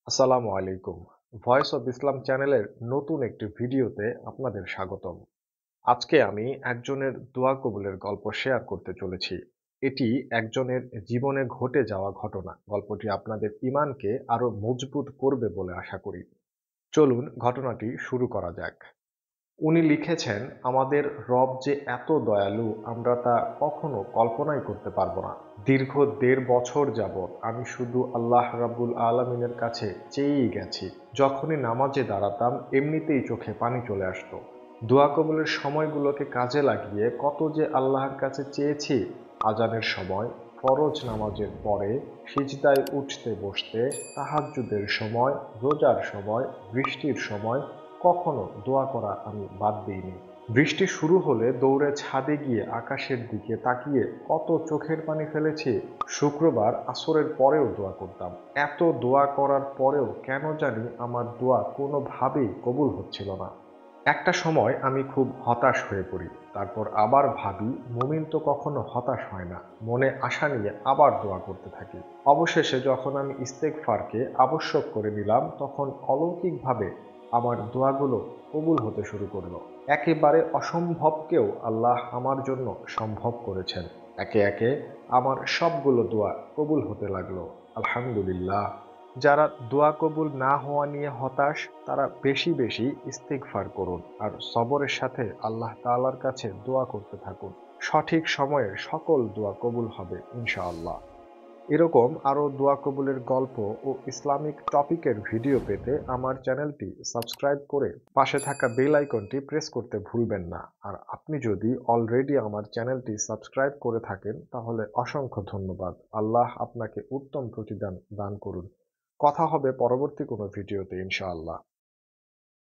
আসসালামু আলাইকুম। Voice of Islam চ্যানেলের নতুন একটি ভিডিওতে আপনাদের স্বাগতম। আজকে আমি একজনের দোয়া কবুলের গল্প শেয়ার করতে চলেছি। এটি একজনের জীবনে ঘটে যাওয়া ঘটনা। গল্পটি আপনাদের ঈমানকে আরো মজবুত করবে বলে আশা করি। চলুন ঘটনাটি শুরু করা যাক। উনি লিখেছেন, আমাদের রব যে এত দয়ালু আমরা তা কখনো কল্পনাই করতে পারবো না। দীর্ঘ ১.৫ বছর যাবৎ আমি শুধু আল্লাহ রাব্বুল আলামিনের কাছে চেয়েই গেছি। যখনই নামাজে দাঁড়াতাম এমনিতেই চোখে পানি চলে আসতো। দোয়া কবুলের সময়গুলোকে কাজে লাগিয়ে কত যে আল্লাহর কাছে চেয়েছি। আজানের সময়, ফরজ নামাজের পরে, সিজদায় উঠতে বসতে, তাহাজ্জুদের সময়, রোজার সময়, বৃষ্টির সময় কখনো দোয়া করা আমি বাদ দিইনি। বৃষ্টি শুরু হলে দৌড়ে ছাদে গিয়ে আকাশের দিকে তাকিয়ে কত চোখের পানি ফেলেছি। শুক্রবার আসরের পরেও দোয়া করতাম। এত দোয়া করার পরেও কেন জানি আমার দোয়া কোনোভাবেই কবুল হচ্ছিল না। একটা সময় আমি খুব হতাশ হয়ে পড়ি। তারপর আবার ভাবি, মুমিন তো কখনো হতাশ হয় না। মনে আশা নিয়ে আবার দোয়া করতে থাকি। অবশেষে যখন আমি ইস্তেগফারকে আবশ্যক করে নিলাম, তখন অলৌকিকভাবে আমার দোয়াগুলো কবুল হতে শুরু করলো। একেবারে অসম্ভবকেও আল্লাহ আমার জন্য সম্ভব করেছেন। একে একে আমার সবগুলো দোয়া কবুল হতে লাগলো। আলহামদুলিল্লাহ। যারা দোয়া কবুল না হওয়া নিয়ে হতাশ, তারা বেশি বেশি ইস্তিগফার করুন আর সবরের সাথে আল্লাহ তাআলার কাছে দোয়া করতে থাকুন। সঠিক সময়ে সকল দোয়া কবুল হবে ইনশাআল্লাহ। এরকম আরো দোয়া কবুলের গল্প ও ইসলামিক টপিকের ভিডিও পেতে আমার চ্যানেলটি সাবস্ক্রাইব করে পাশে থাকা বেল আইকনটি প্রেস করতে ভুলবেন না। আর আপনি যদি অলরেডি আমার চ্যানেলটি সাবস্ক্রাইব করে থাকেন তাহলে অসংখ্য ধন্যবাদ। আল্লাহ আপনাকে উত্তম প্রতিদান দান করুন। কথা হবে পরবর্তী কোনো ভিডিওতে ইনশাআল্লাহ।